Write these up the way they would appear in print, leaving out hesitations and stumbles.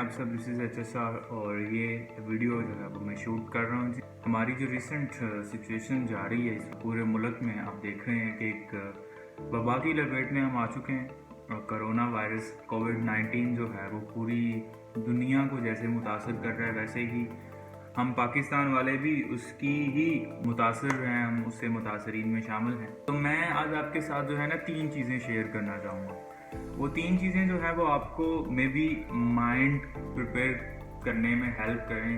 आप सब, this is HSR और ये वीडियो जो है वो मैं शूट कर रहा हूँ। हमारी जो रिसेंट सिचुएशन जा रही है इस पूरे मुल्क में, आप देख रहे हैं कि एक वबा की लपेट में हम आ चुके हैं और कोरोना वायरस कोविड-19 जो है वो पूरी दुनिया को जैसे मुतासर कर रहा है, वैसे ही हम पाकिस्तान वाले भी उसकी ही मुतासर हैं, हम उससे मुतासरीन में शामिल हैं। तो मैं आज आपके साथ जो है ना 3 चीज़ें शेयर करना चाहूँगा। वो 3 चीज़ें जो है वो आपको मे बी माइंड प्रिपेयर करने में हेल्प करें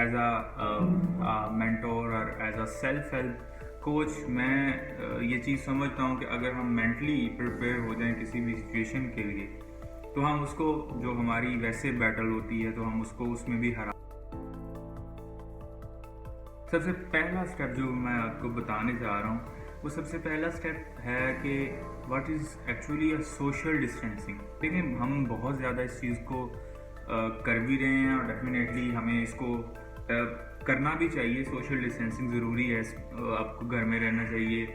एज अ मेंटोर और as a self help coach. मैं ये चीज़ समझता हूँ कि अगर हम मेंटली प्रिपेयर हो जाएं किसी भी सिचुएशन के लिए, तो हम उसको, जो हमारी वैसे बैटल होती है, तो हम उसको उसमें भी हरा। सबसे पहला स्टेप जो मैं आपको बताने जा रहा हूँ, वो सबसे पहला स्टेप है कि what is actually a social distancing. लेकिन हम बहुत ज़्यादा इस चीज़ को कर भी रहे हैं और डेफिनेटली हमें इसको करना भी चाहिए। सोशल डिस्टेंसिंग ज़रूरी है, आपको घर में रहना चाहिए,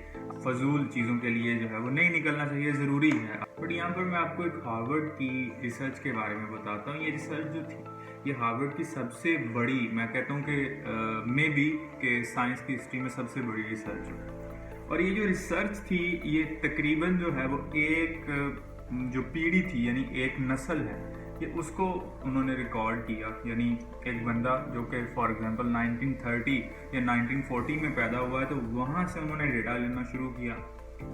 फजूल चीज़ों के लिए जो है वो नहीं निकलना चाहिए, ज़रूरी है। बट यहाँ पर मैं आपको एक हार्वर्ड की रिसर्च के बारे में बताता हूँ। ये रिसर्च जो थी, ये हार्वर्ड की सबसे बड़ी, मैं कहता हूँ कि मे बी के साइंस की हिस्ट्री में सबसे बड़ी रिसर्च है। और ये जो रिसर्च थी, ये तकरीबन जो है वो एक जो पीढ़ी थी, यानी एक नस्ल है, ये उसको उन्होंने रिकॉर्ड किया। यानी एक बंदा जो कि फॉर एग्जांपल 1930 या 1940 में पैदा हुआ है, तो वहाँ से उन्होंने डेटा लेना शुरू किया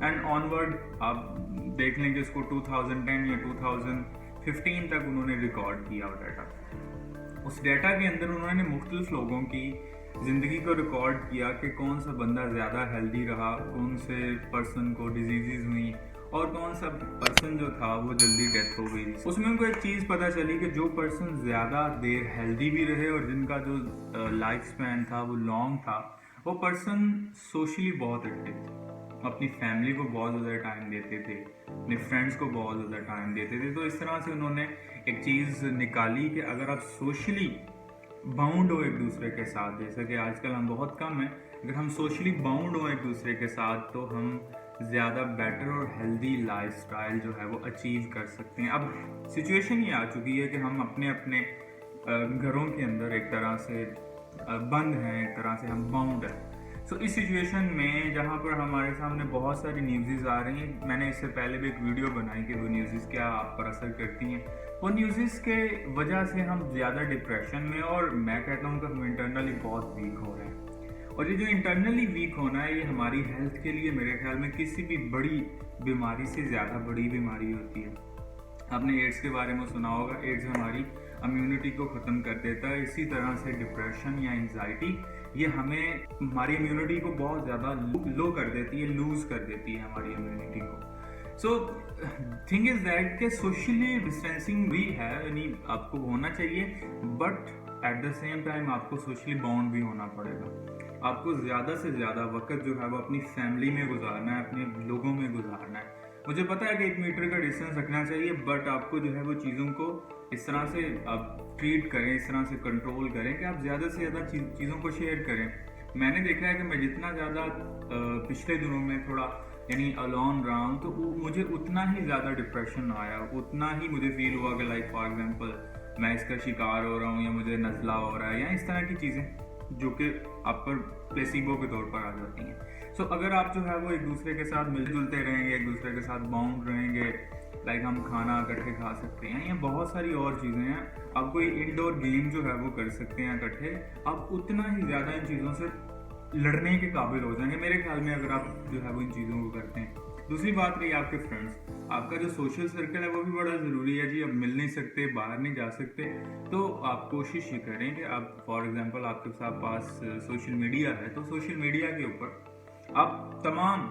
एंड ऑनवर्ड आप देख लें कि उसको 2010 या 2015 तक उन्होंने रिकॉर्ड किया वो डाटा। उस डाटा के अंदर उन्होंने मुख्तलिफ लोगों की ज़िंदगी को रिकॉर्ड किया कि कौन सा बंदा ज़्यादा हेल्दी रहा, कौन से पर्सन को डिजीज़ हुई और कौन सा पर्सन जो था वो जल्दी डेथ हो गई। उसमें उनको एक चीज़ पता चली कि जो पर्सन ज़्यादा देर हेल्दी भी रहे और जिनका जो लाइफ स्पैन था वो लॉन्ग था, वो पर्सन सोशली बहुत एक्टिव थे, अपनी फैमिली को बहुत ज़्यादा टाइम देते थे, अपने फ्रेंड्स को बहुत ज़्यादा टाइम देते थे। तो इस तरह से उन्होंने एक चीज़ निकाली कि अगर आप सोशली बाउंड हो एक दूसरे के साथ, जैसे कि आजकल हम बहुत कम हैं, अगर हम सोशली बाउंड हो एक दूसरे के साथ, तो हम ज़्यादा बेटर और हेल्दी लाइफस्टाइल जो है वो अचीव कर सकते हैं। अब सिचुएशन ये आ चुकी है कि हम अपने अपने घरों के अंदर एक तरह से बंद हैं, एक तरह से हम बाउंड हैं। सो इस सिचुएशन में जहाँ पर हमारे सामने बहुत सारी न्यूज़ आ रही हैं, मैंने इससे पहले भी एक वीडियो बनाई कि वो न्यूज़ क्या आप पर असर करती हैं। वो न्यूज़ के वजह से हम ज़्यादा डिप्रेशन में, और मैं कहता हूँ कि हम इंटरनली बहुत वीक हो रहे हैं। और ये जो इंटरनली वीक होना है, ये हमारी हेल्थ के लिए मेरे ख्याल में किसी भी बड़ी बीमारी से ज़्यादा बड़ी बीमारी होती है। आपने एड्स के बारे में सुना होगा, एड्स हमारी इम्यूनिटी को ख़त्म कर देता है। इसी तरह से डिप्रेशन या एंजाइटी, ये हमें, हमारी इम्यूनिटी को बहुत ज़्यादा लो कर देती है, लूज़ कर देती है हमारी इम्यूनिटी को। सो थिंग इज़ दैट कि सोशली डिस्टेंसिंग भी है, यानी आपको होना चाहिए, but at the same time आपको सोशली बाउंड भी होना पड़ेगा। आपको ज़्यादा से ज़्यादा वक्त जो है वो अपनी फैमिली में गुजारना है, अपने लोगों में गुजारना है। मुझे पता है कि 1 मीटर का डिस्टेंस रखना चाहिए, बट आपको जो है वो चीज़ों को इस तरह से आप ट्रीट करें, इस तरह से कंट्रोल करें कि आप ज़्यादा से ज़्यादा चीज़ों को शेयर करें। मैंने देखा है कि मैं जितना ज़्यादा पिछले दिनों में थोड़ा यानी अलोन रहा हूँ, तो मुझे उतना ही ज़्यादा डिप्रेशन आया, उतना ही मुझे फील हुआ कि लाइक फॉर एग्जांपल मैं इसका शिकार हो रहा हूँ, या मुझे नज़ला हो रहा है, या इस तरह की चीज़ें जो कि आप पर प्लेसिबो के तौर पर आ जाती हैं। सो अगर आप जो है वो एक दूसरे के साथ मिलजुलते रहेंगे, एक दूसरे के साथ बाउंड रहेंगे, लाइक हम खाना इकट्ठे खा सकते हैं, या बहुत सारी और चीज़ें हैं, आप कोई इंडोर गेम जो है वो कर सकते हैं इकट्ठे, आप उतना ही ज़्यादा इन चीज़ों से लड़ने के काबिल हो जाएंगे मेरे ख्याल में, अगर आप जो है वो इन चीज़ों को करते हैं। दूसरी बात रही आपके फ्रेंड्स, आपका जो सोशल सर्कल है वो भी बड़ा ज़रूरी है जी। अब मिल नहीं सकते, बाहर नहीं जा सकते, तो आप कोशिश ये करें कि आप फॉर एग्जांपल आपके पास सोशल मीडिया है, तो सोशल मीडिया के ऊपर आप तमाम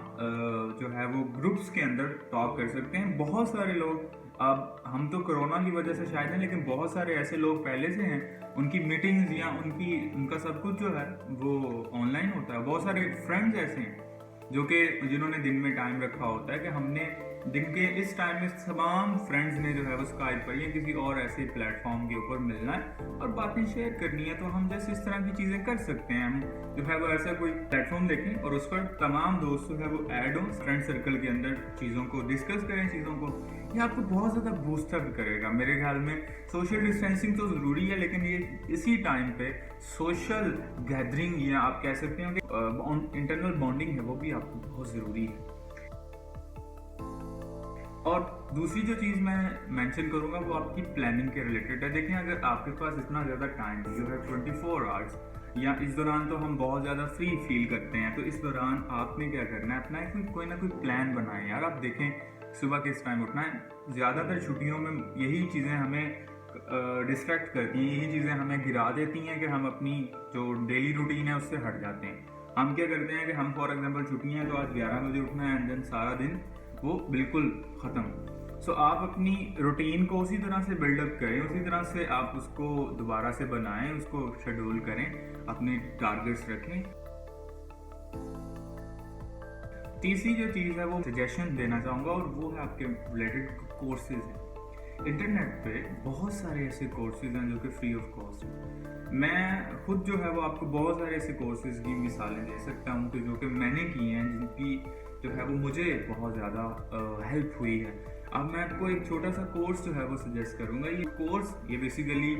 जो है वो ग्रुप्स के अंदर टॉक कर सकते हैं। बहुत सारे लोग, अब हम तो कोरोना की वजह से शायद हैं, लेकिन बहुत सारे ऐसे लोग पहले से हैं, उनकी मीटिंग्स या उनका सब कुछ जो है वो ऑनलाइन होता है। बहुत सारे फ्रेंड्स ऐसे हैं जो कि जिन्होंने दिन में टाइम रखा होता है कि हमने दिन के इस टाइम में तमाम फ्रेंड्स ने जो है वो स्काइप पर या किसी और ऐसे प्लेटफॉर्म के ऊपर मिलना है और बातें शेयर करनी है, तो हम जैसे इस तरह की चीज़ें कर सकते हैं। हम जो है वो ऐसा कोई प्लेटफॉर्म देखें और उस पर तमाम दोस्त जो है वो ऐड हो, फ्रेंड सर्कल के अंदर चीज़ों को डिस्कस करें, चीज़ों को, ये आपको बहुत ज़्यादा बूस्टअप करेगा। मेरे ख्याल में सोशल डिस्टेंसिंग तो ज़रूरी है, लेकिन ये इसी टाइम पे सोशल गैदरिंग या आप कह सकते हैं कि इंटरनल बॉन्डिंग है वो भी आपको बहुत ज़रूरी है। और दूसरी जो चीज़ मैं मेंशन करूँगा वो आपकी प्लानिंग के रिलेटेड है। देखिए, अगर आपके पास इतना ज़्यादा टाइम जो है 24 आवर्स, या इस दौरान तो हम बहुत ज़्यादा फ्री फील करते हैं, तो इस दौरान आपने क्या करना है, अपना कोई ना कोई प्लान बनाएं यार। आप देखें, सुबह किस टाइम उठना है। ज़्यादातर छुट्टियों में यही चीज़ें हमें डिस्ट्रैक्ट करती हैं, यही चीज़ें हमें गिरा देती हैं कि हम अपनी जो डेली रूटीन है उससे हट जाते हैं। हम क्या करते हैं कि हम फॉर एग्जांपल छुट्टियां हैं तो आज 11 बजे उठना है एंड देन सारा दिन वो बिल्कुल ख़त्म। सो आप अपनी रूटीन को उसी तरह से बिल्डअप करें, उसी तरह से आप उसको दोबारा से बनाएं, उसको शेड्यूल करें, अपने टारगेट्स रखें। तीसरी जो चीज़ है वो सजेशन देना चाहूँगा और वो है आपके रिलेटेड कोर्सेज हैं। इंटरनेट पे बहुत सारे ऐसे कोर्सेज हैं जो कि फ्री ऑफ कॉस्ट हैं। मैं खुद जो है वो आपको बहुत सारे ऐसे कोर्सेज की मिसालें दे सकता हूँ कि जो कि मैंने की हैं, जिनकी जो है वो मुझे बहुत ज़्यादा हेल्प हुई है। अब मैं आपको एक छोटा सा कोर्स जो है वो सजेस्ट करूँगा। ये कोर्स ये बेसिकली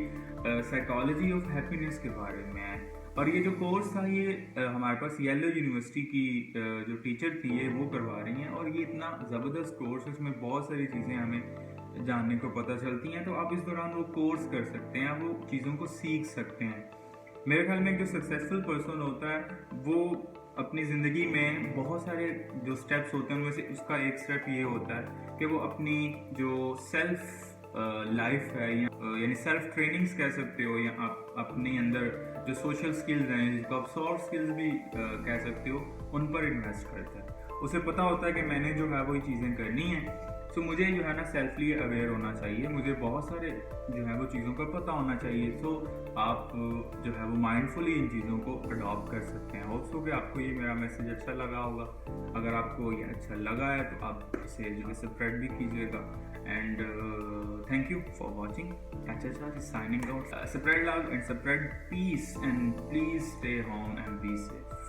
साइकोलॉजी ऑफ हैप्पीनेस के बारे में है, और ये जो कोर्स था ये हमारे पास येलो यूनिवर्सिटी की जो टीचर थी ये वो करवा रही हैं, और ये इतना ज़बरदस्त कोर्स है, इसमें बहुत सारी चीज़ें हमें जानने को पता चलती हैं। तो आप इस दौरान वो कोर्स कर सकते हैं, आप वो चीज़ों को सीख सकते हैं। मेरे ख्याल में एक जो सक्सेसफुल पर्सन होता है वो अपनी ज़िंदगी में बहुत सारे जो स्टेप्स होते हैं उनमें से उसका एक स्टेप ये होता है कि वो अपनी जो सेल्फ लाइफ है या यानी सेल्फ ट्रेनिंग्स कह सकते हो, या आप अपने अंदर जो सोशल स्किल्स हैं जिसको आप सॉफ्ट स्किल्स भी कह सकते हो, उन पर इन्वेस्ट करता है। उसे पता होता है कि मैंने जो है वो चीज़ें करनी है। सो मुझे जो है ना सेल्फली अवेयर होना चाहिए, मुझे बहुत सारे जो है वो चीज़ों का पता होना चाहिए। सो आप जो है वो माइंडफुली इन चीज़ों को अडॉप्ट कर सकते हैं। होप्स हो कि आपको ये मेरा मैसेज अच्छा लगा होगा। अगर आपको ये अच्छा लगा है तो आप इसे जो है स्प्रेड भी कीजिएगा। And thank you for watching. अच्छा signing out. Spread love and spread peace and please stay home and be safe.